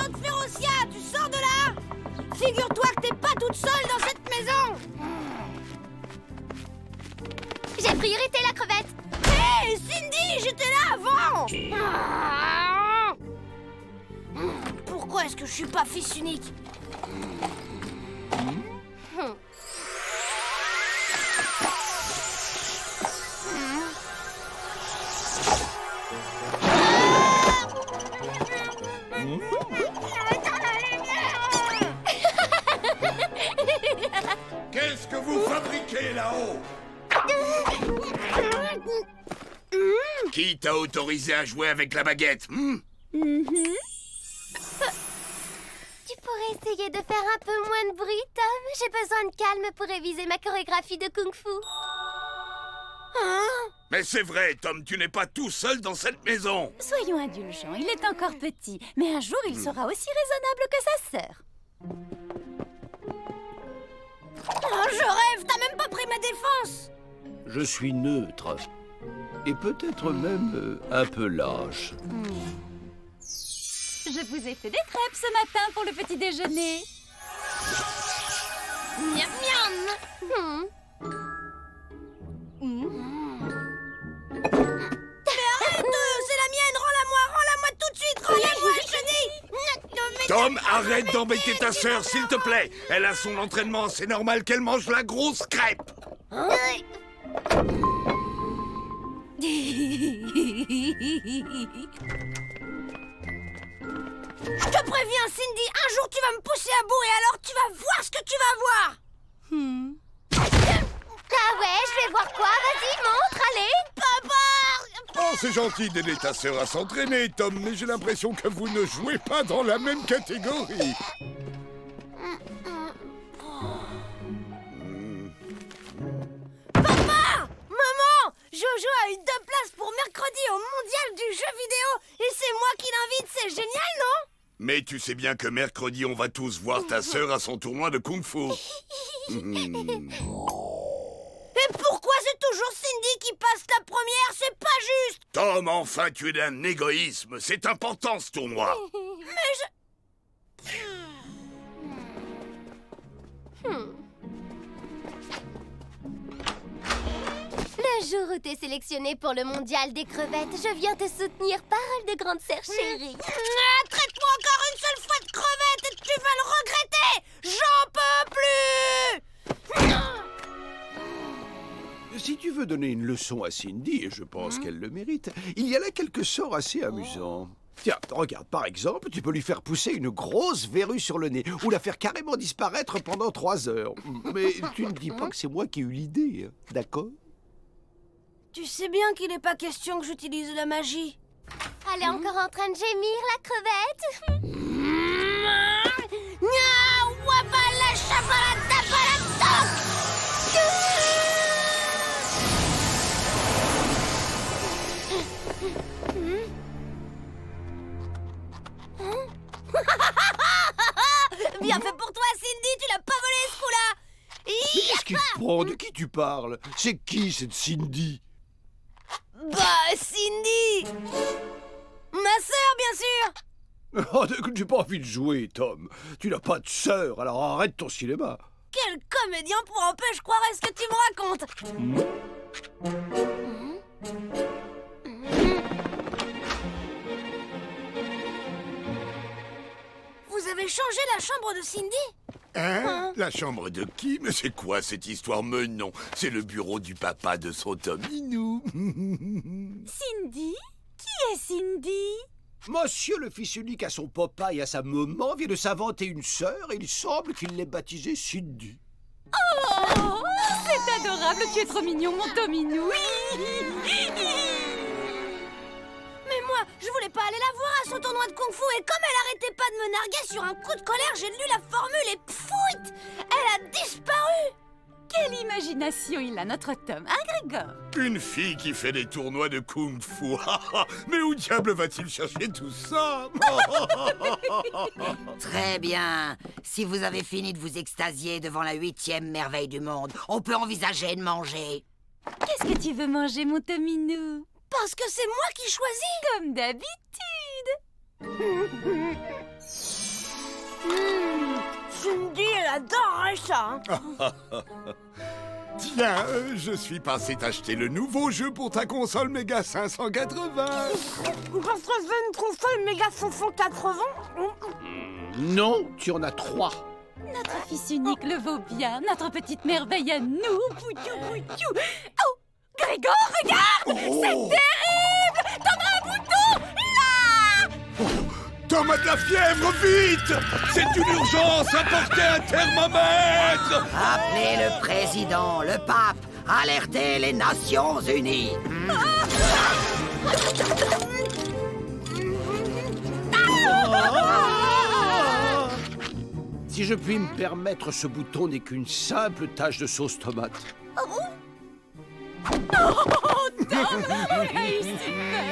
tante Férocia, tu sors de là! Figure-toi que t'es pas toute seule dans cette maison! J'ai priorité la crevette. Hé, Cindy, j'étais là avant! Pourquoi est-ce que je suis pas fils unique? Qu'est-ce que vous fabriquez là-haut? Qui t'a autorisé à jouer avec la baguette? Tu pourrais essayer de faire un peu moins de bruit, Tom. J'ai besoin de calme pour réviser ma chorégraphie de kung-fu. Mais c'est vrai, Tom, tu n'es pas tout seul dans cette maison. Soyons indulgents, il est encore petit, mais un jour il sera aussi raisonnable que sa sœur. Oh, je rêve, t'as même pas pris ma défense! Je suis neutre. Et peut-être même un peu lâche. Je vous ai fait des crêpes ce matin pour le petit déjeuner. Miam miam! Mais arrête! C'est la mienne! Rends-la-moi tout de suite! Rends-la-moi, chenille! Tom, arrête d'embêter ta sœur, s'il te plaît. Elle a son entraînement, c'est normal qu'elle mange la grosse crêpe. Je te préviens, Cindy, un jour tu vas me pousser à bout et alors tu vas voir ce que tu vas voir! Ah ouais, je vais voir quoi. Vas-y, montre, allez. Papa! Oh, c'est gentil d'aider ta sœur à s'entraîner, Tom, mais j'ai l'impression que vous ne jouez pas dans la même catégorie. Papa! Maman! Jojo a eu 2 places pour mercredi au mondial du jeu vidéo et c'est moi qui l'invite, c'est génial, non? Mais tu sais bien que mercredi, on va tous voir ta sœur à son tournoi de kung-fu. Et pourquoi c'est toujours Cindy qui passe la première? C'est pas juste! Tom, enfin, tu es d'un égoïsme. C'est important, ce tournoi. Mais je... Le jour où t'es sélectionné pour le mondial des crevettes, je viens te soutenir, parole de grande sœur chérie. Traite-moi encore une seule fois de crevette et tu vas le regretter! J'en peux plus! Si tu veux donner une leçon à Cindy, et je pense qu'elle le mérite, il y a là quelques sorts assez amusants. Tiens, regarde, par exemple, tu peux lui faire pousser une grosse verrue sur le nez ou la faire carrément disparaître pendant 3 heures. Mais tu ne dis pas que c'est moi qui ai eu l'idée, hein, d'accord? Tu sais bien qu'il n'est pas question que j'utilise de la magie. Elle est encore en train de gémir, la crevette. Bien fait pour toi, Cindy, tu l'as pas volé ce coup-là. Mais qu'est-ce qui te prend? De qui tu parles? C'est qui cette Cindy? Bah, Cindy! Ma sœur, bien sûr! Oh, j'ai pas envie de jouer, Tom. Tu n'as pas de sœur, alors arrête ton cinéma. Quel comédien pour un peu, je croirais ce que tu me racontes! Vous avez changé la chambre de Cindy? Hein? La chambre de qui? Mais c'est quoi cette histoire? Mais non, c'est le bureau du papa de son Tominou. Cindy? Qui est Cindy? Monsieur le fils unique à son papa et à sa maman vient de s'inventer une sœur et il semble qu'il l'ait baptisée Cindy. Oh, c'est adorable, tu es trop mignon, mon Tominou. Mais moi, je voulais pas aller la voir à son tournoi de kung-fu et comme elle arrêtait pas de me narguer sur un coup de colère, j'ai lu la formule et pfouit, elle a disparu. Quelle imagination il a, notre Tom, hein, Grégor? Une fille qui fait des tournois de kung-fu. Mais où diable va-t-il chercher tout ça? Très bien. Si vous avez fini de vous extasier devant la 8e merveille du monde, on peut envisager de manger. Qu'est-ce que tu veux manger, mon Tominou? Parce que c'est moi qui choisis. Comme d'habitude. Cindy, elle adorerait ça. Tiens, je suis passé t'acheter le nouveau jeu pour ta console Mega 580. Parce que j'ai une console Mega 580. Non, tu en as 3. Notre fils unique le vaut bien, notre petite merveille à nous. Poutou, poutou. Oh, Grégor, regarde! C'est terrible! T'en as un bouton, là! Tom a de la fièvre, vite! C'est une urgence, apportez un thermomètre! Appelez le président, le pape, alertez les Nations Unies. Si je puis me permettre, ce bouton n'est qu'une simple tache de sauce tomate. Oh, Tom! Oui, super!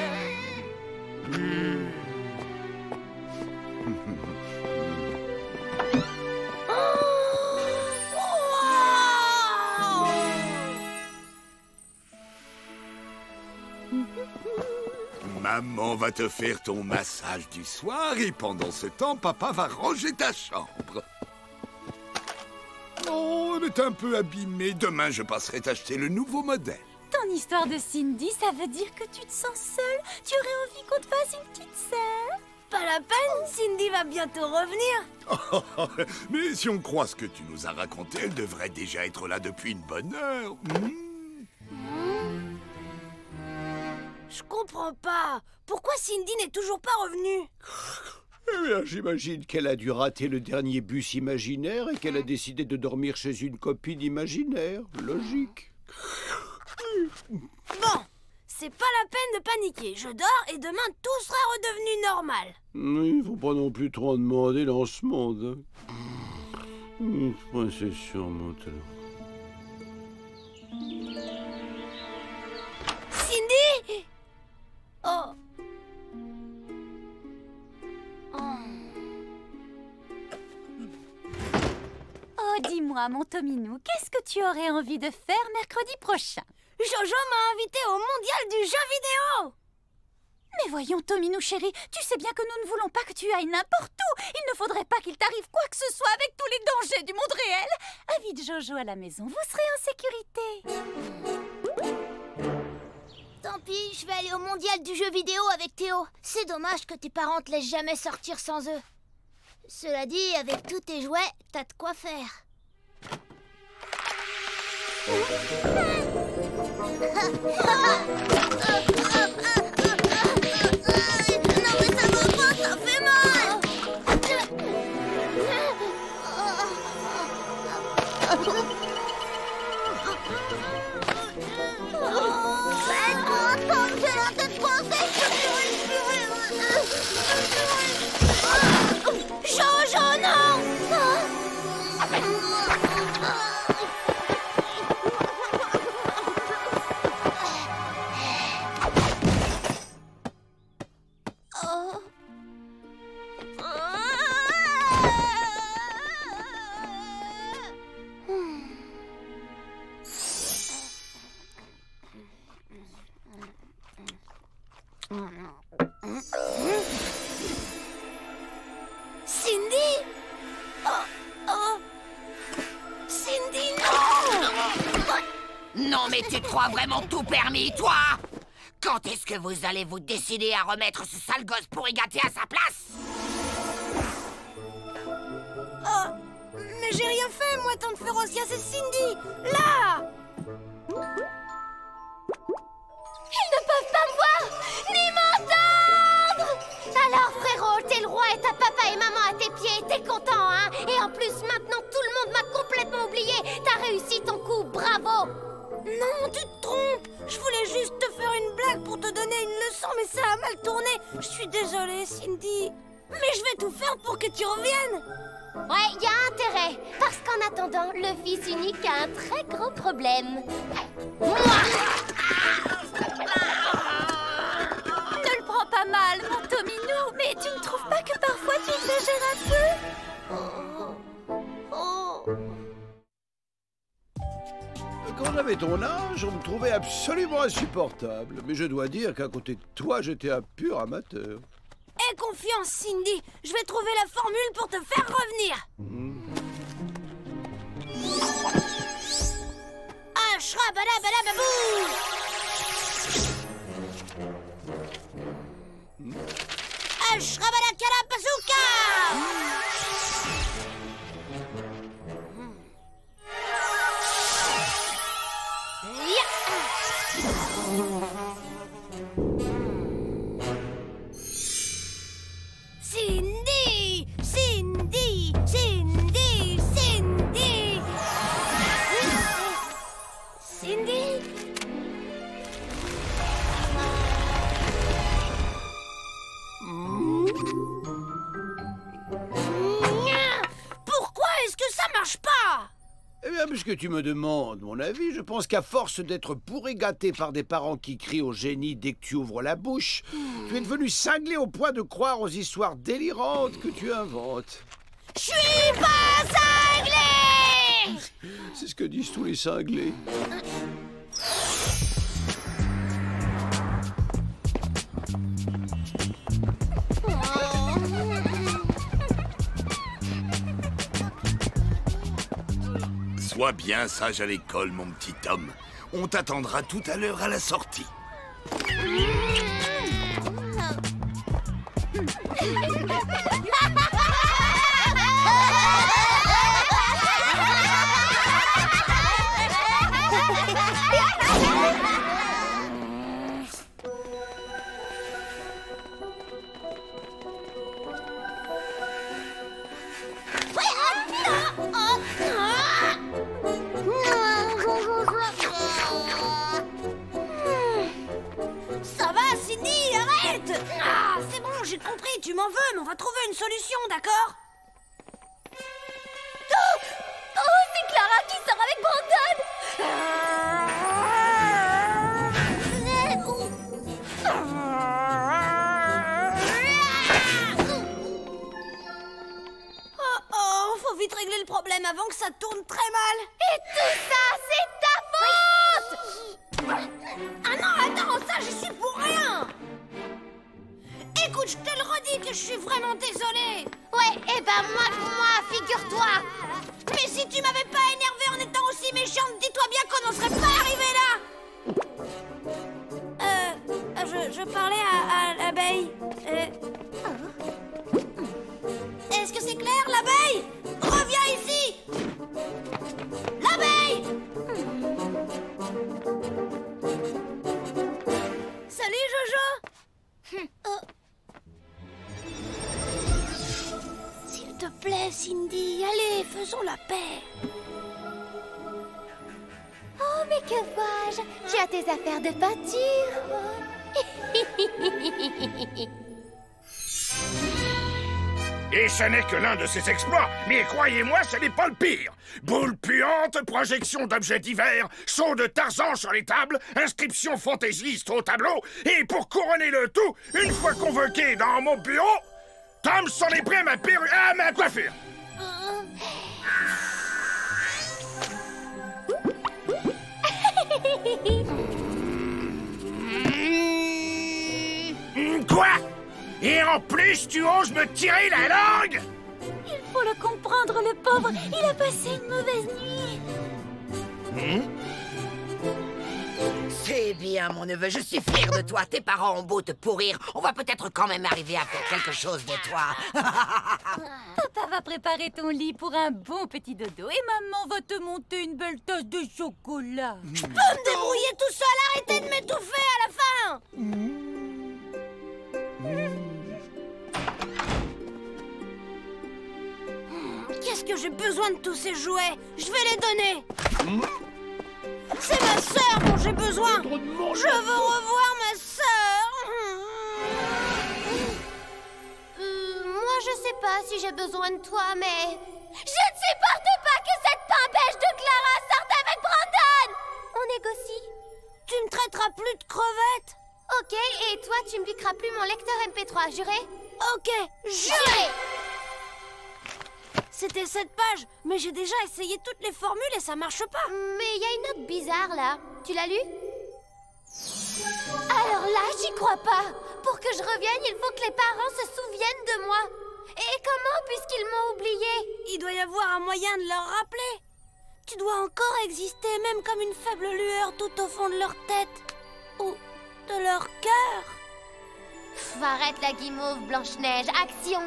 Maman va te faire ton massage du soir et pendant ce temps, papa va ranger ta chambre. Oh, elle est un peu abîmée. Demain, je passerai t'acheter le nouveau modèle. Ton histoire de Cindy, ça veut dire que tu te sens seule? Tu aurais envie qu'on te fasse une petite sœur? Pas la peine, Cindy va bientôt revenir. Mais si on croit ce que tu nous as raconté, elle devrait déjà être là depuis une bonne heure. Je comprends pas. Pourquoi Cindy n'est toujours pas revenue? Eh bien, j'imagine qu'elle a dû rater le dernier bus imaginaire et qu'elle a décidé de dormir chez une copine imaginaire. Logique. Bon, c'est pas la peine de paniquer. Je dors et demain tout sera redevenu normal. Il faut pas non plus trop en demander dans ce monde. C'est surmontable. Cindy! Oh. Oh, dis-moi, mon Tominou, qu'est-ce que tu aurais envie de faire mercredi prochain? Jojo m'a invité au mondial du jeu vidéo. Mais voyons, Tominou chéri, tu sais bien que nous ne voulons pas que tu ailles n'importe où. Il ne faudrait pas qu'il t'arrive quoi que ce soit avec tous les dangers du monde réel. Invite Jojo à la maison, vous serez en sécurité. Tant pis, je vais aller au mondial du jeu vidéo avec Théo. C'est dommage que tes parents te laissent jamais sortir sans eux. Cela dit, avec tous tes jouets, t'as de quoi faire. Non mais ça va pas, ça fait mal. Tom, j'ai la tête coincée, je peux plus respirer. Jojo, non! Cindy! Cindy, non! Non, mais tu te crois vraiment tout permis, toi? Quand est-ce que vous allez vous décider à remettre ce sale gosse pourri gâté à sa place? Oh, mais j'ai rien fait, moi, tante Férocia, c'est Cindy! Là! Ils ne peuvent pas me voir, ni m'entendre. Alors, frérot, t'es le roi et t'as papa et maman à tes pieds. T'es content, hein? Et en plus, maintenant, tout le monde m'a complètement oublié. T'as réussi ton coup, bravo. Non, tu te trompes! Je voulais juste te faire une blague pour te donner une leçon, mais ça a mal tourné. Je suis désolée, Cindy. Mais je vais tout faire pour que tu reviennes. Ouais, y a intérêt. Parce qu'en attendant, le fils unique a un très gros problème. Moi! Ne le prends pas mal, mon Tominou, mais tu ne trouves pas que parfois tu exagères un peu? Quand j'avais ton âge, on me trouvait absolument insupportable. Mais je dois dire qu'à côté de toi, j'étais un pur amateur. Aie confiance, Cindy. Je vais trouver la formule pour te faire revenir. Ashrabadabadababou. Ashrabadakadabazooka. Cindy! Cindy! Cindy! Cindy! Cindy? Pourquoi est-ce que ça marche pas? Eh bien, puisque tu me demandes mon avis, je pense qu'à force d'être pourri gâté par des parents qui crient au génie dès que tu ouvres la bouche, tu es devenu cinglé au point de croire aux histoires délirantes que tu inventes. Je suis pas cinglé! C'est ce que disent tous les cinglés. Sois bien sage à l'école, mon petit Tom. On t'attendra tout à l'heure à la sortie. Ça va, Cindy, arrête! Ah, c'est bon, j'ai compris, tu m'en veux, mais on va trouver une solution, d'accord? Oh, c'est Clara qui sort avec Oh, faut vite régler le problème avant que ça tourne très mal. Et tout ça, c'est ta faute! Ah non, attends, ça, j'y suis pour rien. Écoute, je te le redis que je suis vraiment désolée. Ouais, et ben moi, figure-toi! Mais si tu m'avais pas énervée en étant aussi méchante, dis-toi bien qu'on n'en serait pas arrivé là. Je parlais à l'abeille. Est-ce que c'est clair, l'abeille? Reviens ici! L'abeille! Salut, Jojo! S'il te plaît, Cindy, allez, faisons la paix. Oh, mais que vois-je? Tu as tes affaires de peinture. Et ce n'est que l'un de ses exploits, mais croyez-moi, ce n'est pas le pire. Boule puante, projection d'objets divers, saut de Tarzan sur les tables, inscription fantaisiste au tableau, et pour couronner le tout, une fois convoqué dans mon bureau, Tom s'en est pris à ma perruque, à ma coiffure. Quoi? Et en plus, tu oses me tirer la langue? Il faut le comprendre, le pauvre. Il a passé une mauvaise nuit. C'est bien, mon neveu, je suis fier de toi. Tes parents ont beau te pourrir, on va peut-être quand même arriver à faire quelque chose de toi. Papa va préparer ton lit pour un bon petit dodo et maman va te monter une belle tasse de chocolat. Je peux me débrouiller tout seul, arrêtez de m'étouffer à la fin. Qu'est-ce que j'ai besoin de tous ces jouets? Je vais les donner. C'est ma sœur dont j'ai besoin. Je veux revoir ma sœur. Moi, je sais pas si j'ai besoin de toi, mais... Je ne supporte pas que cette pimpèche de Clara sorte avec Brandon! On négocie? Tu me traiteras plus de crevette? Ok, et toi, tu me piqueras plus mon lecteur MP3, juré? Ok, juré. C'était cette page, mais j'ai déjà essayé toutes les formules et ça marche pas. Mais il y a une note bizarre, là. Tu l'as lu? Alors là, j'y crois pas. pour que je revienne, il faut que les parents se souviennent de moi. Et comment, puisqu'ils m'ont oublié? Il doit y avoir un moyen de leur rappeler. Tu dois encore exister, même comme une faible lueur tout au fond de leur tête. Ou de leur cœur. Arrête la guimauve, Blanche-Neige, action!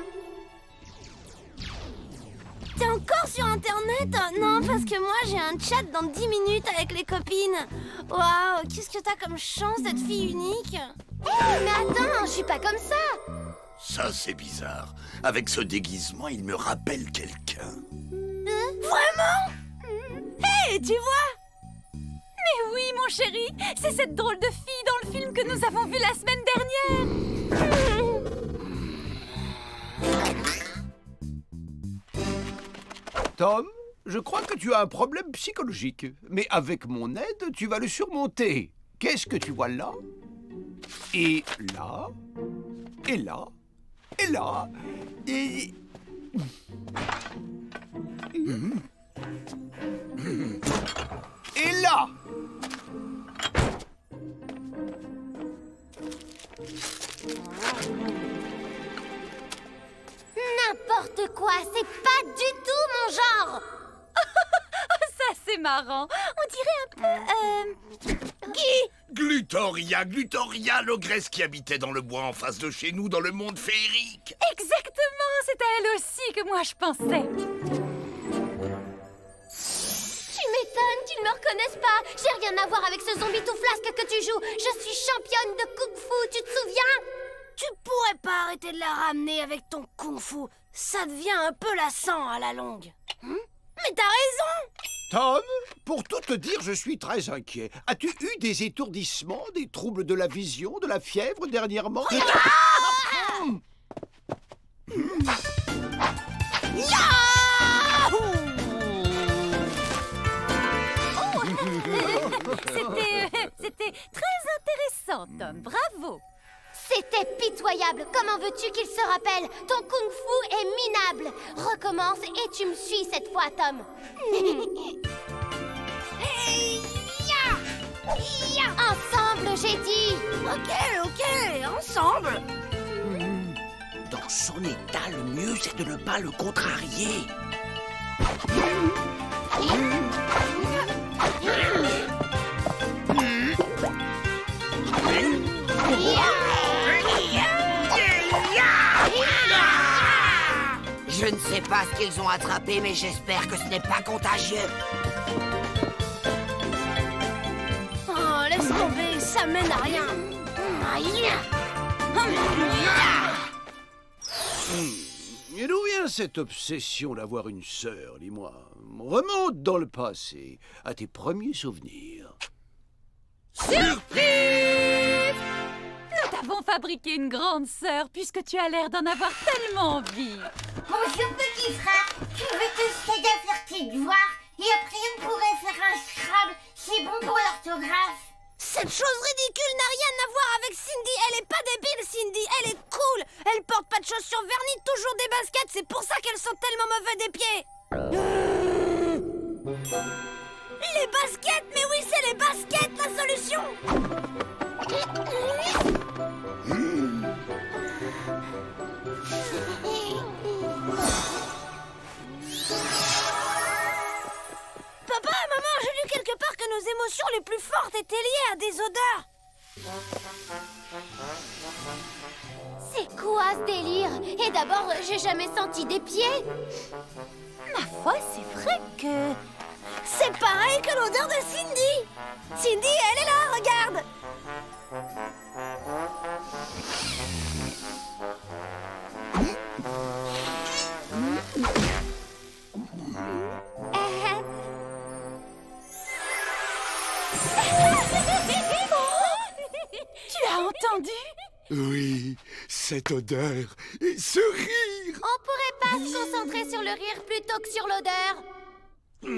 T'es encore sur Internet? Non, parce que moi, j'ai un chat dans 10 minutes avec les copines. Waouh, qu'est-ce que t'as comme chance d'être fille unique? Mais attends, je suis pas comme ça! Ça, c'est bizarre. Avec ce déguisement, il me rappelle quelqu'un. Vraiment? Hé, tu vois? Mais oui, mon chéri, c'est cette drôle de fille dans le film que nous avons vu la semaine dernière. Tom, je crois que tu as un problème psychologique. Mais avec mon aide, tu vas le surmonter. Qu'est-ce que tu vois là? Et là? Et là? Et là? Et... Et là? N'importe quoi, c'est pas du tout mon genre! Ça, c'est marrant. On dirait un peu... Glutoria, Glutoria, l'ogresse qui habitait dans le bois en face de chez nous dans le monde féerique. Exactement, c'est à elle aussi que moi je pensais. Tu m'étonnes qu'ils ne me reconnaissent pas! J'ai rien à voir avec ce zombie tout flasque que tu joues! Je suis championne de kung-fu, tu te souviens? Tu pourrais pas arrêter de la ramener avec ton kung-fu. Ça devient un peu lassant à la longue. Mais t'as raison! Tom, pour tout te dire, je suis très inquiet. As-tu eu des étourdissements, des troubles de la vision, de la fièvre dernièrement? C'était très intéressant, Tom. Bravo. C'était pitoyable! Comment veux-tu qu'il se rappelle? Ton kung-fu est minable! Recommence et tu me suis cette fois, Tom! Hey, ya! Ya! Ensemble, j'ai dit! Ok, ensemble! Dans son état, le mieux, c'est de ne pas le contrarier. Je ne sais pas ce qu'ils ont attrapé, mais j'espère que ce n'est pas contagieux. Oh, laisse tomber, ça mène à rien. Et d'où vient cette obsession d'avoir une sœur, dis-moi? Remonte dans le passé, à tes premiers souvenirs. Surprise! Nous t'avons fabriqué une grande sœur puisque tu as l'air d'en avoir tellement envie. Bonjour petit frère, je vais te céder à faire tes devoirs et après on pourrait faire un Scrabble, c'est bon pour l'orthographe. Cette chose ridicule n'a rien à voir avec Cindy. Elle est pas débile, Cindy. Elle est cool. Elle porte pas de chaussures vernies, toujours des baskets. C'est pour ça qu'elles sont tellement mauvais des pieds. Les baskets, mais oui, c'est les baskets, la solution. Papa, maman, j'ai lu quelque part que nos émotions les plus fortes étaient liées à des odeurs. C'est quoi ce délire? Et d'abord, j'ai jamais senti des pieds. Ma foi, c'est vrai que... C'est pareil que l'odeur de Cindy. Cindy, elle est là, regarde. Tu as entendu? Oui, cette odeur et ce rire. On pourrait pas se concentrer sur le rire plutôt que sur l'odeur. Je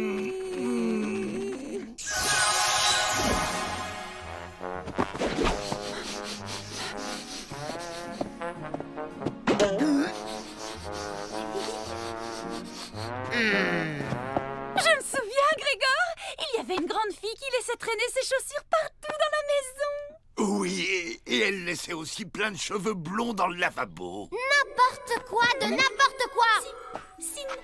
me souviens, Grégor, il y avait une grande fille qui laissait traîner ses chaussures partout dans la maison. Oui, et elle laissé aussi plein de cheveux blonds dans le lavabo? N'importe quoi de n'importe quoi. Cindy!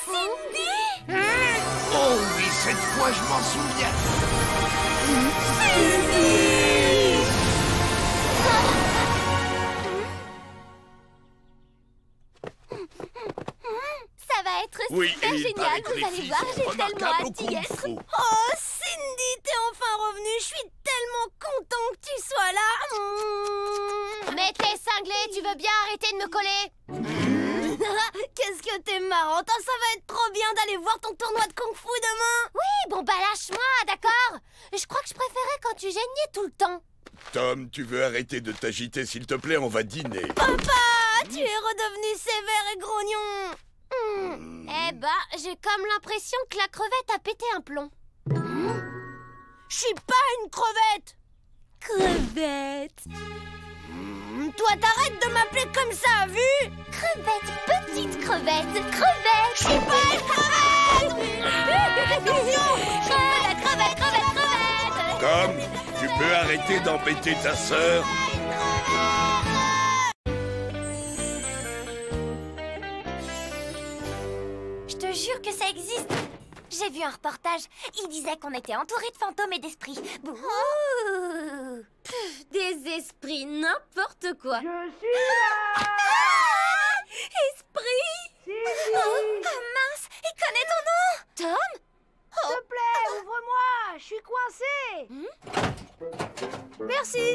Cindy! Oh oui, cette fois, je m'en souviens. Ça va être Oui, super et il génial, paraît que vous les allez filles voir, sont j'ai tellement remarquables au hâte d'y être. kung-fu. Oh, Cindy, t'es enfin revenue. Je suis tellement content que tu sois là. Mais t'es cinglé, tu veux bien arrêter de me coller? Qu'est-ce que t'es marrante. Ça va être trop bien d'aller voir ton tournoi de kung-fu demain. Oui, bon bah lâche-moi, d'accord? Je crois que je préférais quand tu geignais tout le temps. Tom, tu veux arrêter de t'agiter, s'il te plaît, on va dîner. Papa, tu es redevenu sévère et grognon. Eh ben, j'ai comme l'impression que la crevette a pété un plomb. Je suis pas une crevette. Crevette! Toi, t'arrêtes de m'appeler comme ça, vu? Crevette, petite crevette, crevette! Je suis pas une crevette. Crevette, crevette, crevette, crevette! Tom, tu peux arrêter d'embêter ta sœur? Je te jure que ça existe. J'ai vu un reportage. Il disait qu'on était entouré de fantômes et d'esprits. Bouh. Des esprits, n'importe quoi. Je suis là. Esprit. Oh, mince, il connaît ton nom. Tom? S'il te plaît, ouvre-moi. Je suis coincée. Merci.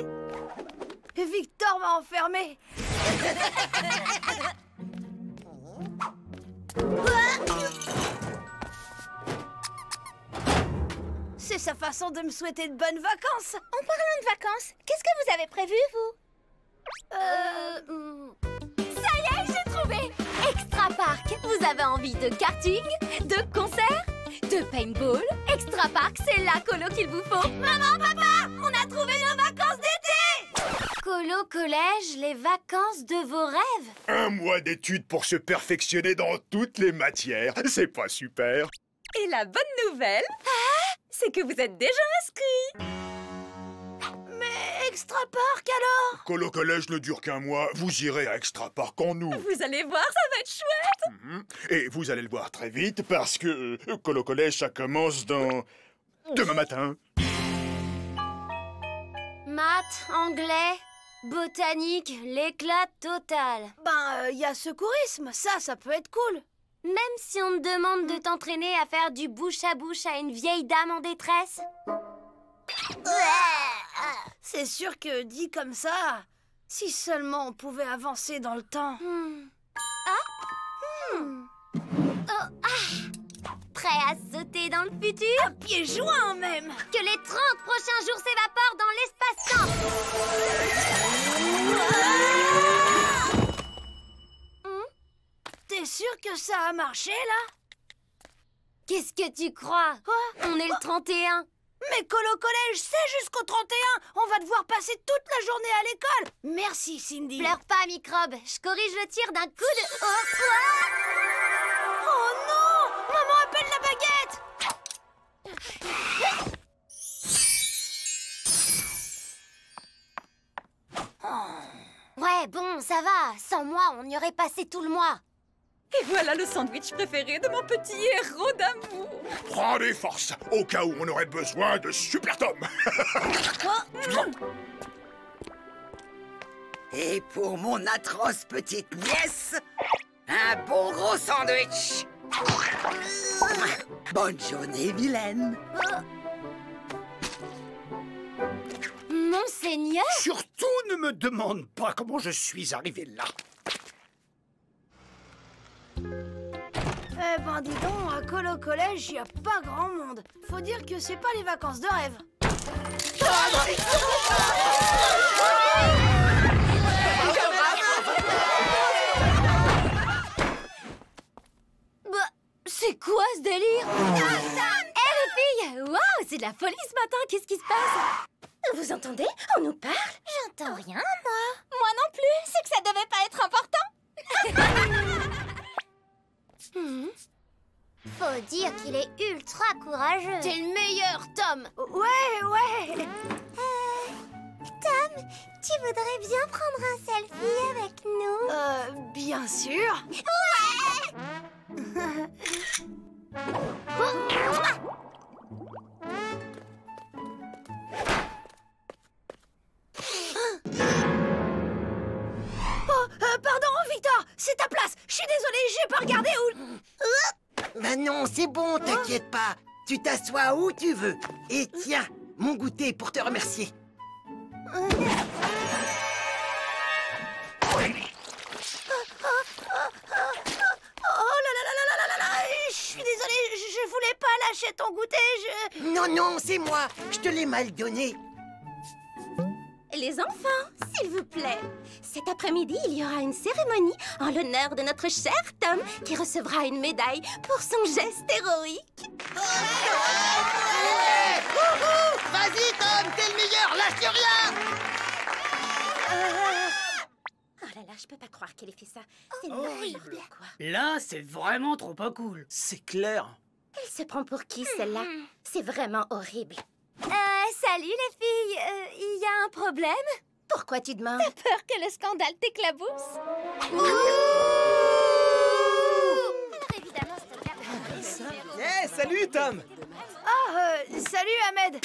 Victor m'a enfermé. C'est sa façon de me souhaiter de bonnes vacances. En parlant de vacances, qu'est-ce que vous avez prévu, vous? Ça y est, j'ai trouvé! Extra Park, vous avez envie de karting, de concert, de paintball? Extra Park, c'est la colo qu'il vous faut. Maman, papa, on a trouvé nos vacances d'été. Colo collège, les vacances de vos rêves. 1 mois d'études pour se perfectionner dans toutes les matières. C'est pas super? Et la bonne nouvelle, c'est que vous êtes déjà inscrits. Mais Extra Park alors? Colo collège ne dure qu'1 mois. Vous irez à Extra Park en août. Vous allez voir, ça va être chouette. Et vous allez le voir très vite parce que Colo collège, ça commence dans... demain matin. Maths, anglais, botanique, l'éclat total. Ben, y a secourisme, ça peut être cool. Même si on te demande de t'entraîner à faire du bouche à une vieille dame en détresse. C'est sûr que dit comme ça, si seulement on pouvait avancer dans le temps. Prêt à sauter dans le futur? Un pied joint même. Que les 30 prochains jours s'évaporent dans l'espace-temps. T'es sûr que ça a marché, là? Qu'est-ce que tu crois? Quoi? On est le 31. Mais Colo Collège, c'est jusqu'au 31. On va devoir passer toute la journée à l'école. Merci, Cindy. Pleure pas, microbe. Je corrige le tir d'un coup de... Oh non! Maman appelle la baguette. Ouais, bon, ça va. Sans moi, on y aurait passé tout le mois. Et voilà le sandwich préféré de mon petit héros d'amour. Prends des forces, au cas où on aurait besoin de Super Tom. Et pour mon atroce petite nièce, un bon gros sandwich. Bonne journée, vilaine. Monseigneur? Surtout ne me demande pas comment je suis arrivé là. Eh ben dis donc, à Colo Collège, y a pas grand monde. Faut dire que c'est pas les vacances de rêve. Bah, c'est quoi ce délire? Hé les filles! Waouh, c'est de la folie ce matin, qu'est-ce qui se passe? Vous entendez? On nous parle? J'entends rien, moi. Moi non plus, c'est que ça devait pas être important. Faut dire qu'il est ultra courageux. T'es le meilleur, Tom. Ouais. tu voudrais bien prendre un selfie avec nous? Bien sûr. Pardon, Victor, c'est ta place. Je suis désolée, j'ai pas regardé où... Bah non, c'est bon, t'inquiète pas. Tu t'assois où tu veux. Et tiens, mon goûter pour te remercier. Oh là là là là là là là. Je suis désolée, je voulais pas lâcher ton goûter, Non, non, c'est moi. Je te l'ai mal donné. Les enfants, s'il vous plaît. Cet après-midi, il y aura une cérémonie en l'honneur de notre cher Tom qui recevra une médaille pour son geste héroïque. Vas-y, Tom, t'es le meilleur, lâche rien. Oh là là, je peux pas croire qu'elle ait fait ça. C'est horrible, quoi. Là, c'est vraiment trop pas cool. C'est clair. Elle se prend pour qui, celle-là? C'est vraiment horrible. Salut les filles, il y a un problème? Pourquoi tu demandes? T'as peur que le scandale t'éclabousse? Alors évidemment, Eh, salut Tom. Salut Ahmed.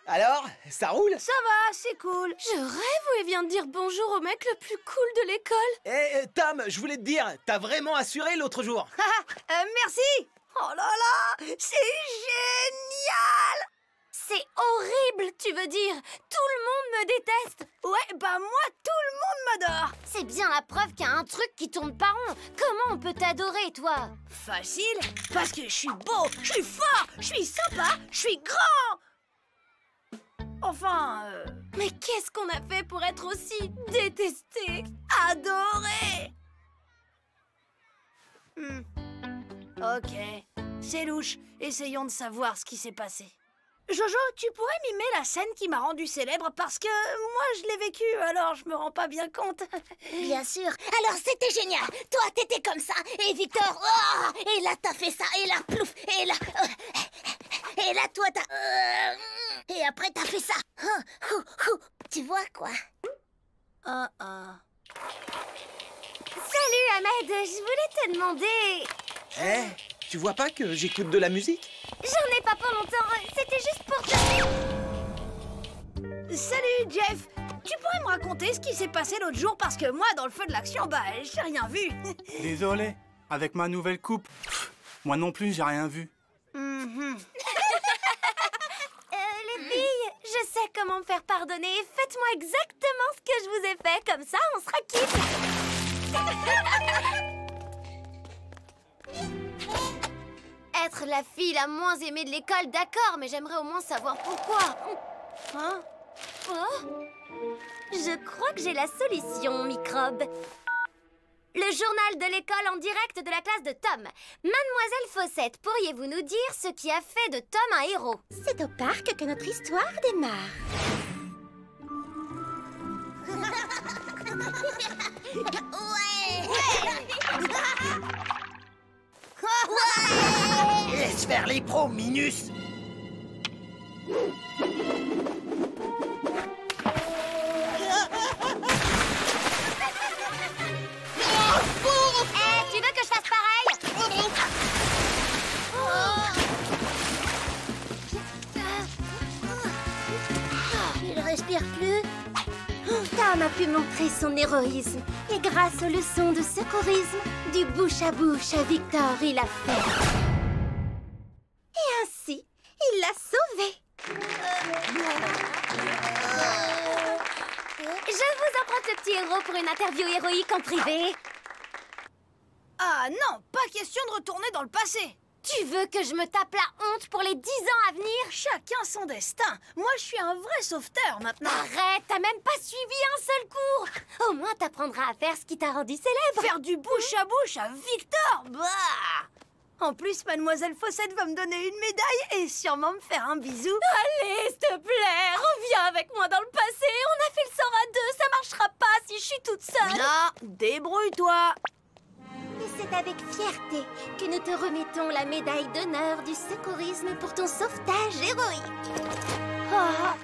Alors, ça roule? Ça va, c'est cool. Je rêve où elle vient de dire bonjour au mec le plus cool de l'école. Eh, Tom, je voulais te dire, t'as vraiment assuré l'autre jour. Merci. Oh là là, c'est génial. C'est horrible, tu veux dire? Tout le monde me déteste. Ouais, bah moi, tout le monde m'adore. C'est bien la preuve qu'il y a un truc qui tourne pas rond. Comment on peut t'adorer, toi? Facile, parce que je suis beau, je suis fort, je suis sympa, je suis grand. Enfin, Mais qu'est-ce qu'on a fait pour être aussi détesté? adoré. Ok, c'est louche. Essayons de savoir ce qui s'est passé. Jojo, tu pourrais mimer la scène qui m'a rendue célèbre parce que moi je l'ai vécue, alors je me rends pas bien compte. Bien sûr. Alors c'était génial. Toi, t'étais comme ça. Et Victor, oh, et là, t'as fait ça. Et là, plouf. Et là... et là, toi, t'as... et après, t'as fait ça. Tu vois, quoi? Salut Ahmed, je voulais te demander... Eh, tu vois pas que j'écoute de la musique? J'en ai pas pour longtemps, c'était juste pour te... Salut Jeff, tu pourrais me raconter ce qui s'est passé l'autre jour parce que moi dans le feu de l'action, bah j'ai rien vu. Désolé, avec ma nouvelle coupe, moi non plus j'ai rien vu. Les filles, je sais comment me faire pardonner. Faites-moi exactement ce que je vous ai fait, comme ça on sera quitte. Être la fille la moins aimée de l'école, d'accord, mais j'aimerais au moins savoir pourquoi. Hein? Oh, je crois que j'ai la solution, microbe. Le journal de l'école en direct de la classe de Tom. Mademoiselle Fossette, pourriez-vous nous dire ce qui a fait de Tom un héros? C'est au parc que notre histoire démarre. Laisse faire les pros, Minus. Tu veux que je fasse pareil? Il respire plus. Tom a pu montrer son héroïsme. Et grâce aux leçons de secourisme, du bouche à Victor, il a fait. Et ainsi, il l'a sauvé. Je vous emprunte le petit héros pour une interview héroïque en privé. Ah non, pas question de retourner dans le passé. Tu veux que je me tape la honte pour les 10 ans à venir? Chacun son destin. Moi, je suis un vrai sauveteur maintenant. Arrête, t'as même pas suivi un seul cours. Au moins, t'apprendras à faire ce qui t'a rendu célèbre. Faire du bouche à Victor, bah. En plus, Mademoiselle Fossette va me donner une médaille et sûrement me faire un bisou. Allez, s'il te plaît, reviens avec moi dans le passé. On a fait le sort à deux, ça marchera pas si je suis toute seule. Non, débrouille-toi. Et c'est avec fierté que nous te remettons la médaille d'honneur du secourisme pour ton sauvetage héroïque. Ah.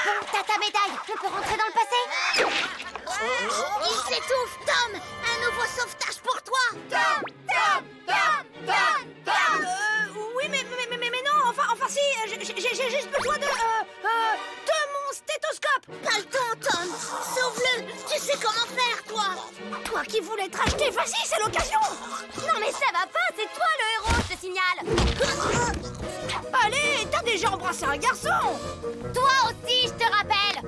C'est bon, t'as ta médaille. On peut rentrer dans le passé. Il s'étouffe, Tom. Un nouveau sauvetage pour toi. Tom. Oui, mais non, enfin si, j'ai juste besoin de mon stéthoscope. Pas le temps, Tom. Sauve-le. Tu sais comment faire, toi. Toi qui voulais te racheter, vas-y, c'est l'occasion. Non, mais ça va pas. C'est toi le héros, je te signale. Allez, t'as déjà embrassé un garçon. Toi aussi, je te rappelle.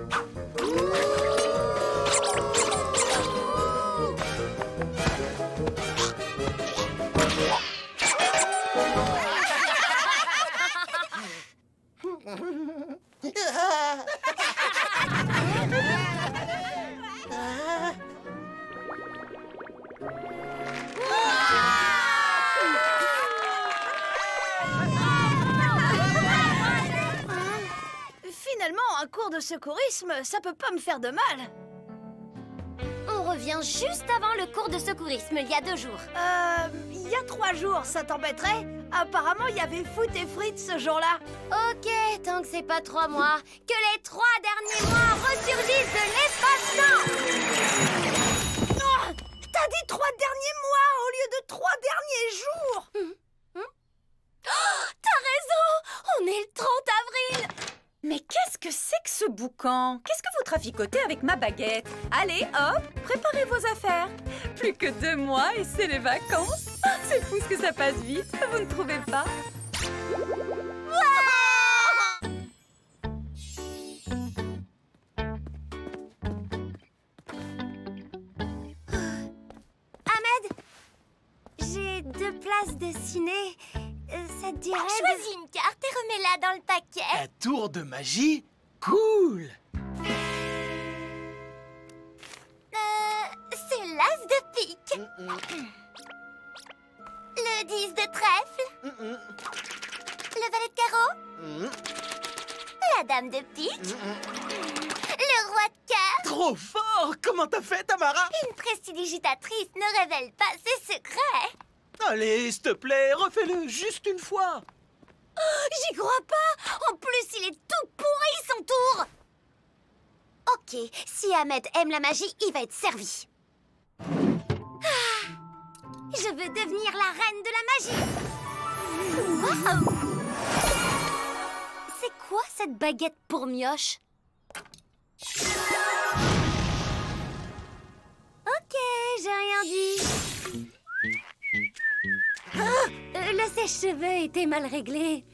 Finalement, un cours de secourisme, ça peut pas me faire de mal. On revient juste avant le cours de secourisme, il y a 2 jours. Il y a 3 jours, ça t'embêterait? Apparemment, il y avait foot et frites ce jour-là. Ok, tant que c'est pas 3 mois, que les 3 derniers mois ressurgissent de l'espace-temps. Non, t'as dit 3 derniers mois au lieu de 3 derniers jours. Oh, t'as raison, on est le 30 avril. Mais qu'est-ce que c'est que ce boucan? Qu'est-ce que vous traficotez avec ma baguette? Allez, hop, préparez vos affaires. Plus que 2 mois et c'est les vacances. C'est fou ce que ça passe vite, vous ne trouvez pas? Ahmed, j'ai 2 places de ciné. Ça te dirait Choisis une carte et remets-la dans le paquet. Un tour de magie? Cool! C'est l'as de pique. Le 10 de trèfle. Le valet de carreau. La dame de pique. Le roi de cœur. Trop fort! Comment t'as fait, Tamara? Une prestidigitatrice ne révèle pas ses secrets. Allez, s'il te plaît, refais-le juste une fois. J'y crois pas. En plus, il est tout pourri son tour. Ok, si Ahmed aime la magie, il va être servi. Je veux devenir la reine de la magie. Waouh! C'est quoi cette baguette pour mioche? Ok, j'ai rien dit. Le sèche-cheveux était mal réglé.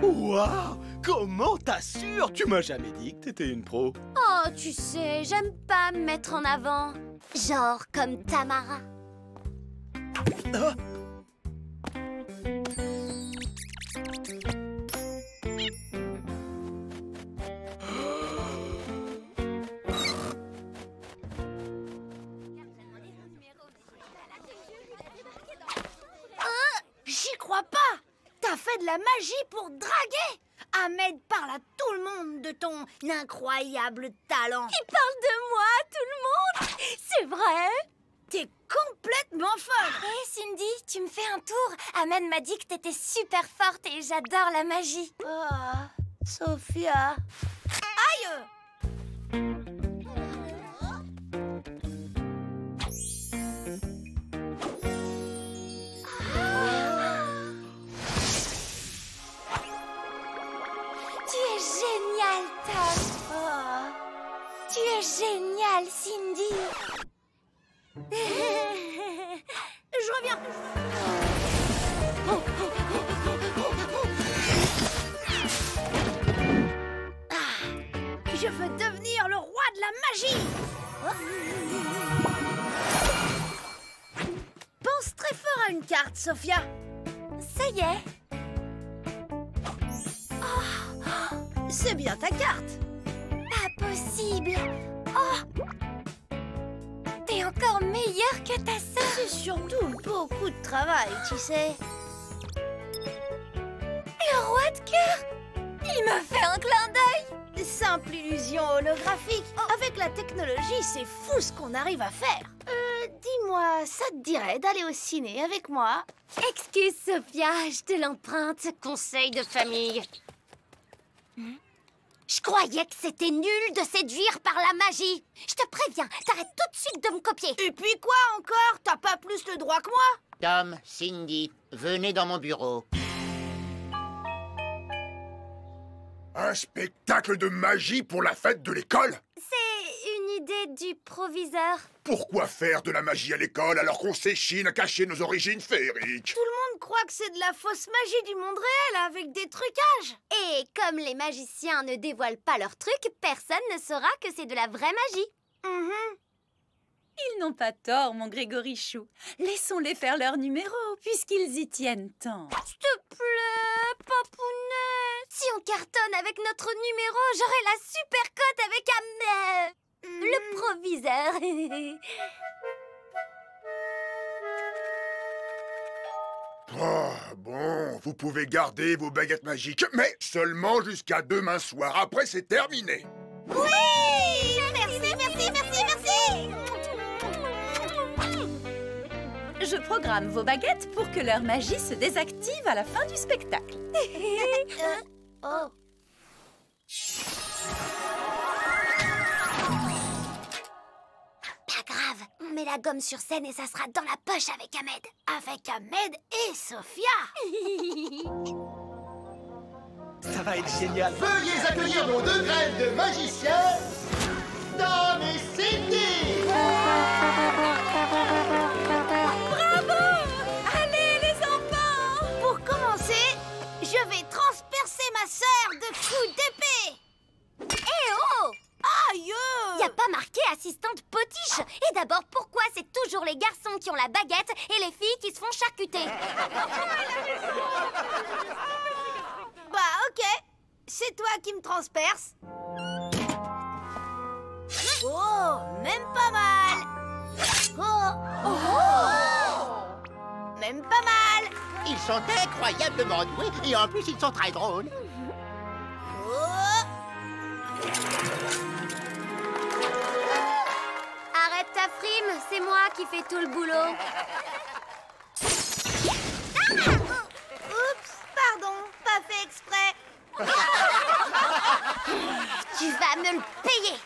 Waouh! Comment t'assures? Tu m'as jamais dit que t'étais une pro. Oh, tu sais, j'aime pas me mettre en avant. Genre comme Tamara. J'y crois pas. T'as fait de la magie pour draguer. Ahmed parle à tout le monde de ton incroyable talent. Il parle de moi à tout le monde. C'est vrai? T'es complètement folle. Hé, Cindy, tu me fais un tour. Ahmed m'a dit que t'étais super forte et j'adore la magie. Ah, Sophia. Aïe! Tu es génial, Tom. Tu es génial, Cindy. Je reviens. Je veux devenir le roi de la magie. Pense très fort à une carte, Sophia. Ça y est. C'est bien ta carte. Pas possible. Oh, t'es encore meilleure que ta sœur. C'est surtout beaucoup de travail, tu sais. Le roi de cœur. Il m'a fait un clin d'œil. Simple illusion holographique. Avec la technologie, c'est fou ce qu'on arrive à faire. dis-moi, ça te dirait d'aller au ciné avec moi? Excuse, Sophia, je te l'emprunte. Conseil de famille. Je croyais que c'était nul de séduire par la magie. Je te préviens, t'arrêtes tout de suite de me copier. Et puis quoi encore? T'as pas plus le droit que moi? Tom, Cindy, venez dans mon bureau. Un spectacle de magie pour la fête de l'école? C'est une idée du proviseur. Pourquoi faire de la magie à l'école alors qu'on s'échine à cacher nos origines féeriques? Tout le monde croit que c'est de la fausse magie du monde réel avec des trucages. Et comme les magiciens ne dévoilent pas leurs trucs, personne ne saura que c'est de la vraie magie. Ils n'ont pas tort, mon Grégory Chou. Laissons-les faire leur numéro, puisqu'ils y tiennent tant. S'il te plaît, papounet. Si on cartonne avec notre numéro, j'aurai la super cote avec le proviseur. Oh, bon, vous pouvez garder vos baguettes magiques, mais seulement jusqu'à demain soir. Après, c'est terminé. Oui! Merci. Je programme vos baguettes pour que leur magie se désactive à la fin du spectacle. Oh. Pas grave, on met la gomme sur scène et ça sera dans la poche avec Ahmed. Avec Ahmed et Sophia. Ça va être génial. Veuillez accueillir nos deux graines de magiciens, Tom et Cindy. Bravo! Allez les enfants! Pour commencer, je vais transpercer ma sœur de coups d'épée. Eh oh! Aïe! Y a pas marqué assistante potiche. Et d'abord, pourquoi c'est toujours les garçons qui ont la baguette et les filles qui se font charcuter? Bah ok, c'est toi qui me transperce. Oh, même pas mal. Oh. Même pas mal. Ils sont incroyablement doués et en plus ils sont très drôles. Arrête ta frime, c'est moi qui fais tout le boulot. Oups, pardon, pas fait exprès. Tu vas me le payer.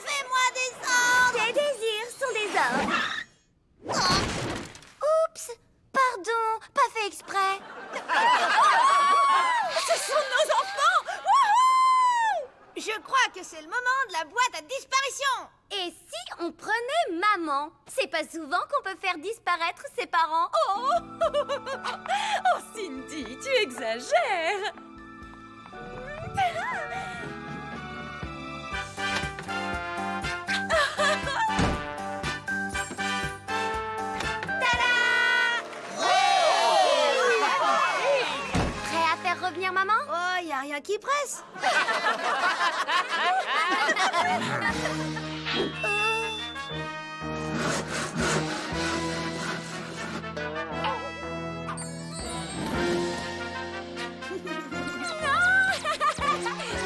Fais-moi descendre. Tes désirs sont des ordres. Oups, pardon, pas fait exprès. Ce sont nos enfants. Wouhou! Je crois que c'est le moment de la boîte à disparition. Et si on prenait maman? C'est pas souvent qu'on peut faire disparaître ses parents. Oh, oh Cindy, tu exagères. Prêt à faire revenir maman? Oh, y a rien qui presse.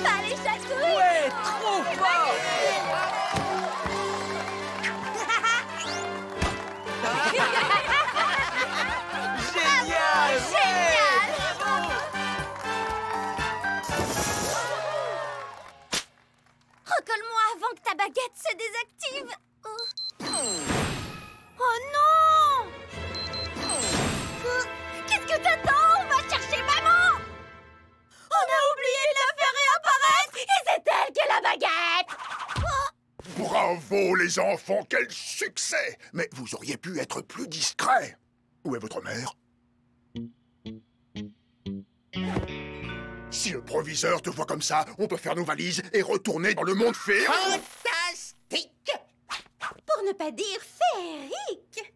Pas les chatouilles! Ouais, trop fort. Génial. Génial! Recolle-moi avant que ta baguette se désactive. Oh non! Qu'est-ce que t'attends? On va chercher maman! On a oublié de la faire réapparaître. Et c'est elle qui a la baguette! Bravo les enfants, quel succès! Mais vous auriez pu être plus discret. Où est votre mère? Si le proviseur te voit comme ça, on peut faire nos valises et retourner dans le monde féerique. Fantastique! Pour ne pas dire féerique!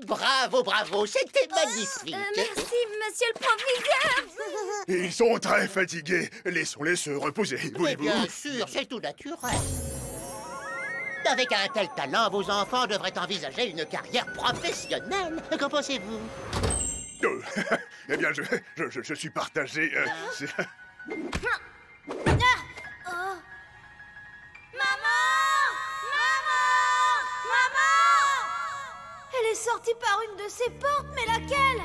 Bravo, bravo, c'était magnifique. Merci, monsieur le proviseur! Ils sont très fatigués. Laissons-les se reposer, Mais voulez-vous? bien sûr, c'est tout naturel. Avec un tel talent, vos enfants devraient envisager une carrière professionnelle. Qu'en pensez-vous? Eh bien, je suis partagé. Maman! sorti par une de ces portes, mais laquelle?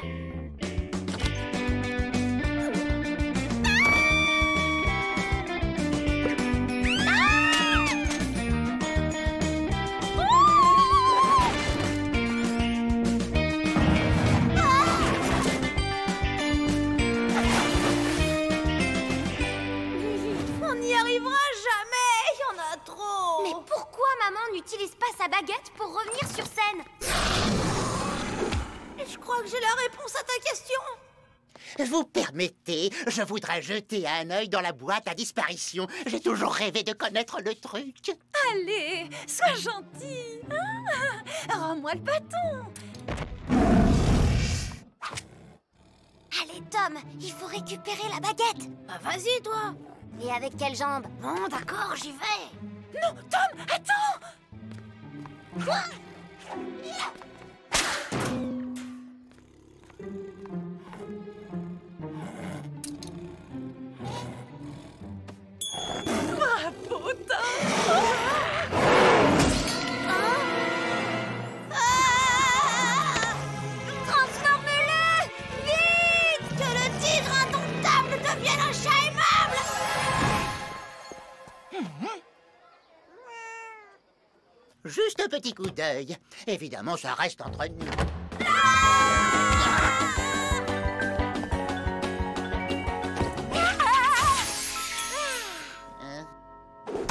On n'y arrivera jamais, il y en a trop. Mais pourquoi maman n'utilise pas sa baguette pour revenir sur scène? Je crois que j'ai la réponse à ta question. Vous permettez, je voudrais jeter un œil dans la boîte à disparition. J'ai toujours rêvé de connaître le truc. Allez, sois gentil. Ah, rends-moi le bâton. Allez Tom, il faut récupérer la baguette. Bah vas-y toi. Et avec quelle jambe? Bon d'accord, j'y vais. Non, Tom, attends. Bravo, Tom. Transforme-le! Vite! Que le tigre indomptable devienne un chat aimable. Juste un petit coup d'œil. Évidemment, ça reste entre nous.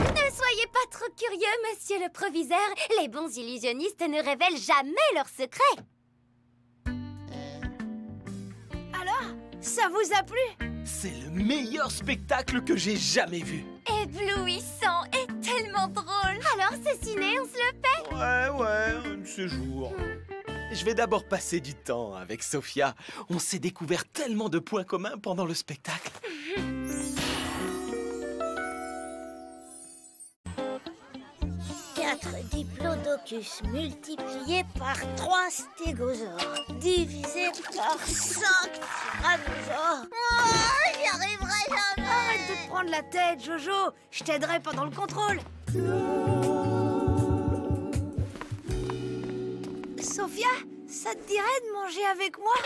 Ne soyez pas trop curieux, monsieur le proviseur. Les bons illusionnistes ne révèlent jamais leurs secrets. Alors, ça vous a plu? C'est le meilleur spectacle que j'ai jamais vu. Éblouissant et tellement drôle. Alors, c'est ciné, on se le fait? Ouais, un de ces jours. Je vais d'abord passer du temps avec Sophia. On s'est découvert tellement de points communs pendant le spectacle. Diplodocus multiplié par 3 stégosaures divisé par 5 tyrannosaures. Oh, j'y arriverai jamais. Arrête de te prendre la tête, Jojo. Je t'aiderai pendant le contrôle. Sophia, ça te dirait de manger avec moi?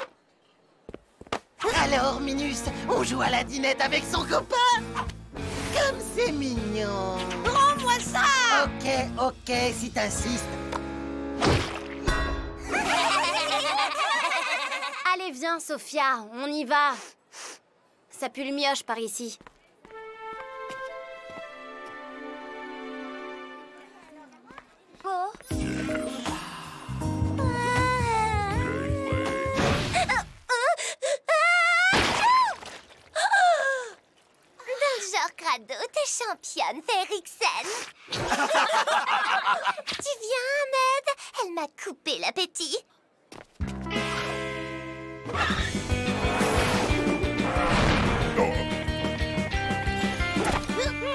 Alors, Minus, on joue à la dinette avec son copain. Comme c'est mignon. Rends-moi ça. Ok, si t'insistes. Allez, viens, Sophia, on y va. Ça pue le mioche par ici. Oh. Bonjour, Crado, t'es championne, Férixen. Tu viens, Ahmed? Elle m'a coupé l'appétit.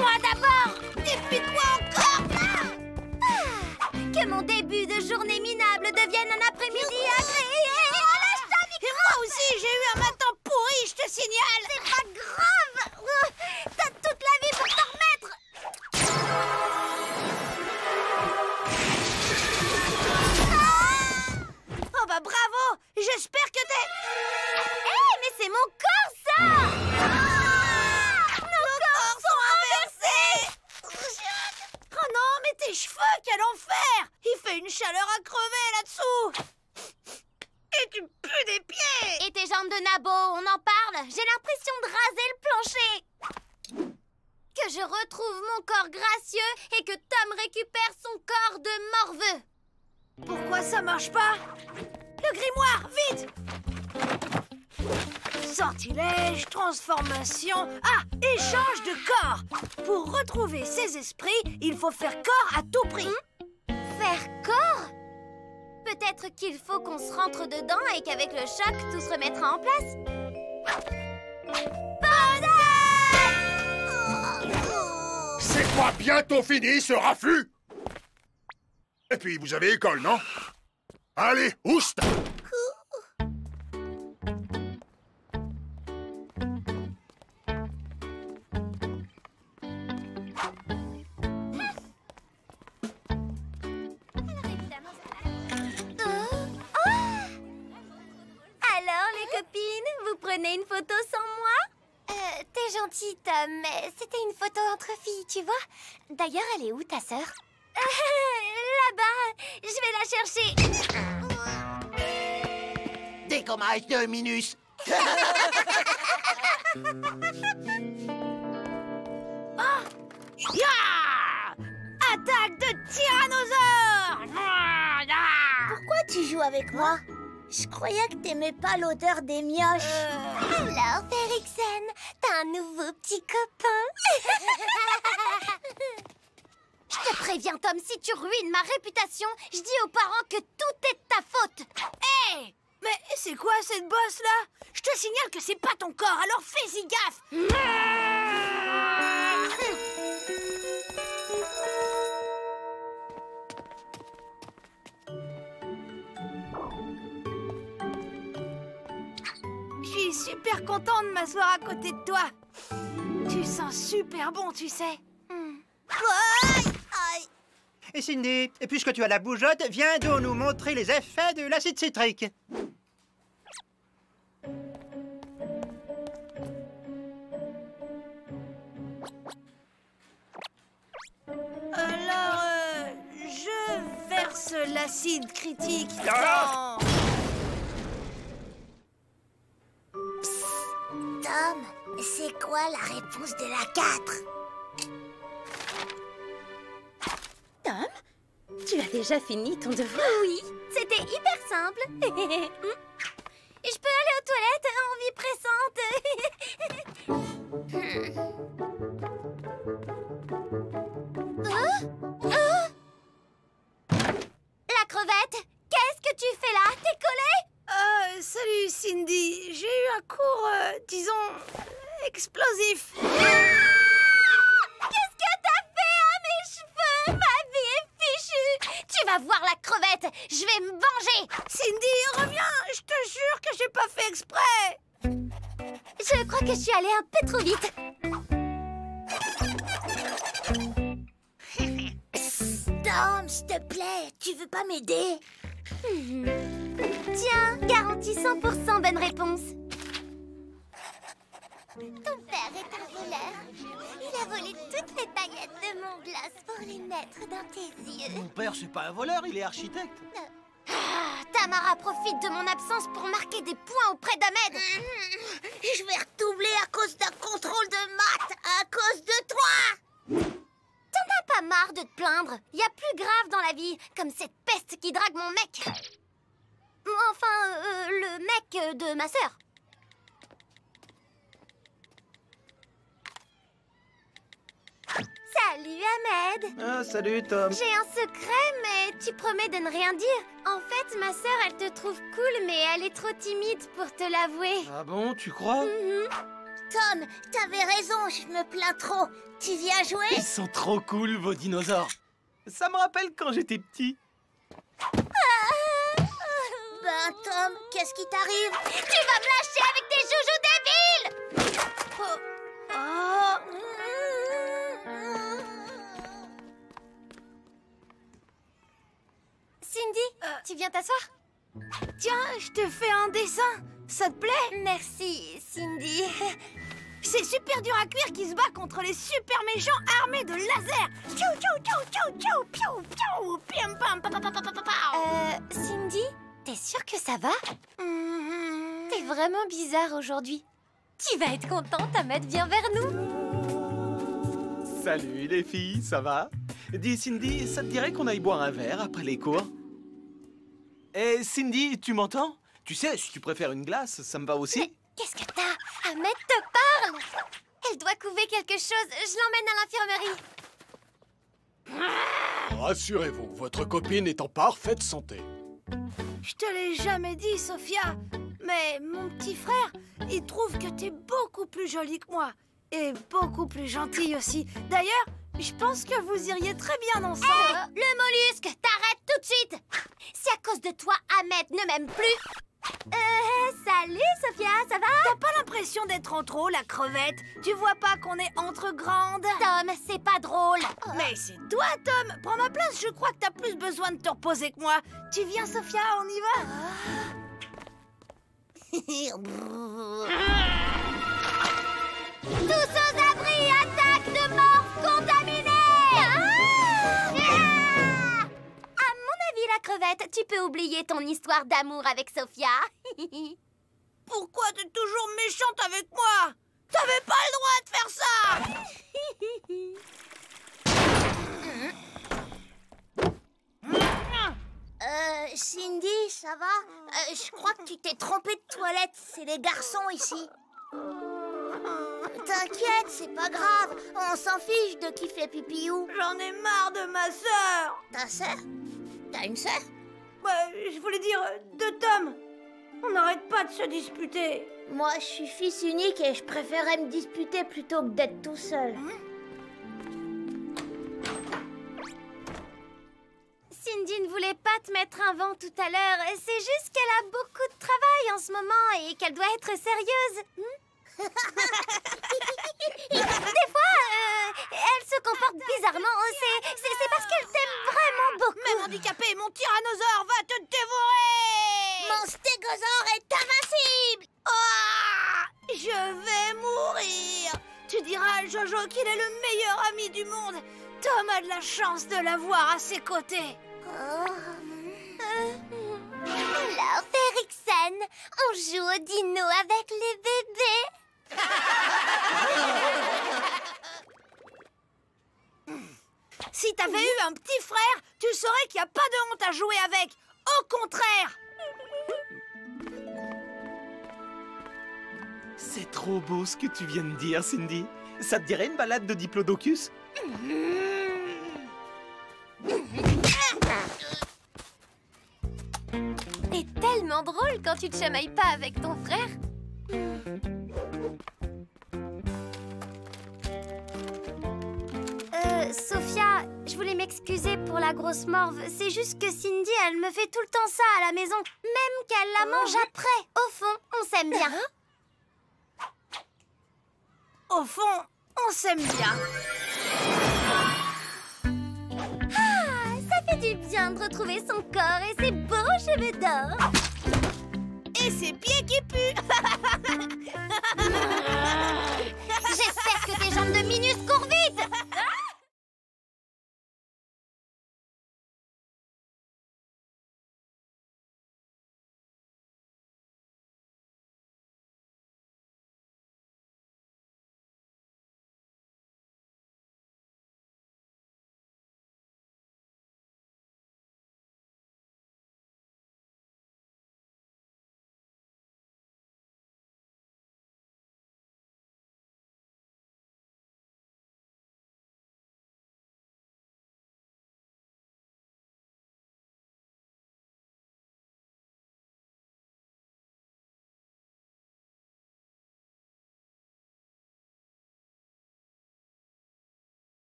Moi d'abord! Et puis toi encore! Que mon début de journée minable devienne un après-midi agréé! Et moi aussi, j'ai eu un matin pourri, je te signale! C'est pas grave! T'as toute la vie pour t'en remettre! Oh bah bravo! J'espère que t'es... Hé, mais c'est mon corps, ça! Nos corps sont inversés! Oh non, mais tes cheveux, quel enfer! Il fait une chaleur à crever là-dessous! Et tu pues des pieds! Et tes jambes de nabo, on en parle? J'ai l'impression de raser le plancher! Que je retrouve mon corps gracieux et que Tom récupère son corps de morveux! Pourquoi ça marche pas? Le grimoire, vite! Sortilège, transformation... Ah, échange de corps! Pour retrouver ces esprits, il faut faire corps à tout prix. Faire corps? Peut-être qu'il faut qu'on se rentre dedans et qu'avec le choc, tout se remettra en place. C'est pas bientôt fini, ce raffut? Et puis, vous avez école, non? Allez, oust! photo sans moi? T'es gentil, Tom, mais c'était une photo entre filles, tu vois. D'ailleurs, elle est où, ta sœur? Là-bas, je vais la chercher. Décommage de Minus. Ah! Ya! Attaque de tyrannosaure! Pourquoi tu joues avec moi? Je croyais que t'aimais pas l'odeur des mioches. Alors, Félixen, t'as un nouveau petit copain? Je te préviens, Tom, si tu ruines ma réputation, je dis aux parents que tout est de ta faute. Hé! Mais c'est quoi cette bosse-là? Je te signale que c'est pas ton corps, alors fais-y gaffe! Je suis super contente de m'asseoir à côté de toi. Tu sens super bon, tu sais. Aïe, aïe. Et Cindy, puisque tu as la bougeotte, viens donc nous montrer les effets de l'acide citrique. Alors, je verse l'acide critique dans... Tom, c'est quoi la réponse de la 4? Tom, tu as déjà fini ton devoir? Oui, c'était hyper simple. Et je peux aller aux toilettes en vie pressante. La crevette, qu'est-ce que tu fais là? T'es collée? Salut Cindy, j'ai eu un cours, disons, explosif. Qu'est-ce que t'as fait à mes cheveux? Ma vie est fichue. Tu vas voir la crevette, je vais me venger. Cindy, reviens, je te jure que j'ai pas fait exprès. Je crois que je suis allée un peu trop vite. Tom, s'il te plaît, tu veux pas m'aider? Tiens, garantie 100% bonne réponse. Ton père est un voleur. Il a volé toutes les paillettes de mon glace pour les mettre dans tes yeux. Mon père, c'est pas un voleur, il est architecte. Tamara profite de mon absence pour marquer des points auprès d'Ahmed. Je vais redoubler à cause d'un contrôle de maths, à cause de toi. T'en as pas marre de te plaindre? Y a plus grave dans la vie, comme cette peste qui drague mon mec. Enfin, le mec de ma sœur. Salut Ahmed. Ah, salut Tom. J'ai un secret, mais tu promets de ne rien dire. En fait, ma sœur, elle te trouve cool, mais elle est trop timide pour te l'avouer. Ah bon, tu crois? Tom, t'avais raison, je me plains trop. Tu viens jouer? Ils sont trop cool, vos dinosaures. Ça me rappelle quand j'étais petit. Ben, Tom, qu'est-ce qui t'arrive? Tu vas me lâcher avec tes joujoux débiles! Cindy, tu viens t'asseoir? Tiens, je te fais un dessin. Ça te plaît? Merci, Cindy. C'est super dur à cuire qui se bat contre les super méchants armés de lasers. Tchou tchou tchou tchou tchou piou piou piam pam pa pa pa pa pa pa. Cindy, t'es sûre que ça va? T'es vraiment bizarre aujourd'hui. Tu vas être contente, Ahmed vient vers nous. Salut les filles, ça va? Dis Cindy, ça te dirait qu'on aille boire un verre après les cours? Eh Cindy, tu m'entends? Tu sais, si tu préfères une glace, ça me va aussi. Mais qu'est-ce que t'as? Ahmed te parle. Elle doit couver quelque chose, je l'emmène à l'infirmerie. Rassurez-vous, votre copine est en parfaite santé. Je te l'ai jamais dit, Sophia, mais mon petit frère, il trouve que t'es beaucoup plus jolie que moi. Et beaucoup plus gentille aussi. D'ailleurs, je pense que vous iriez très bien ensemble. Hey, le mollusque, t'arrêtes tout de suite. Si à cause de toi, Ahmed ne m'aime plus... salut Sophia, ça va? T'as pas l'impression d'être en trop, la crevette? Tu vois pas qu'on est entre grandes? Tom, c'est pas drôle. Mais c'est toi, Tom. Prends ma place, je crois que t'as plus besoin de te reposer que moi. Tu viens, Sophia, on y va? Tous aux abris, attaque de morphes contaminés! À mon avis, la crevette, tu peux oublier ton histoire d'amour avec Sophia. Pourquoi t'es toujours méchante avec moi? T'avais pas le droit de faire ça! Cindy, ça va? Je crois que tu t'es trompée de toilette. C'est les garçons ici. T'inquiète, c'est pas grave. On s'en fiche de qui fait pipi où. J'en ai marre de ma sœur. Ta sœur? T'as une sœur? Ouais, je voulais dire de Tom. On n'arrête pas de se disputer. Moi, je suis fils unique et je préférais me disputer plutôt que d'être tout seul. Cindy ne voulait pas te mettre un vent tout à l'heure. C'est juste qu'elle a beaucoup de travail en ce moment et qu'elle doit être sérieuse. Des fois, elle se comporte bizarrement. C'est parce qu'elle t'aime vraiment beaucoup. Même handicapé, mon tyrannosaure va te dévorer. Mon stégosaure est invincible. Ah, je vais mourir. Tu diras à Jojo qu'il est le meilleur ami du monde. Tom a de la chance de l'avoir à ses côtés. Alors, Férixen, on joue au dino avec les bébés. Si t'avais eu un petit frère, tu saurais qu'il n'y a pas de honte à jouer avec. Au contraire. C'est trop beau ce que tu viens de dire, Cindy. Ça te dirait une balade de Diplodocus? T'es tellement drôle quand tu te chamailles pas avec ton frère. Sophia, je voulais m'excuser pour la grosse morve. C'est juste que Cindy, elle me fait tout le temps ça à la maison. Même qu'elle la mange après. Au fond, on s'aime bien. Au fond, on s'aime bien. Ah, ça fait du bien de retrouver son corps et ses beaux cheveux d'or. Et ses pieds qui puent. J'espère que tes jambes de minus courent vite.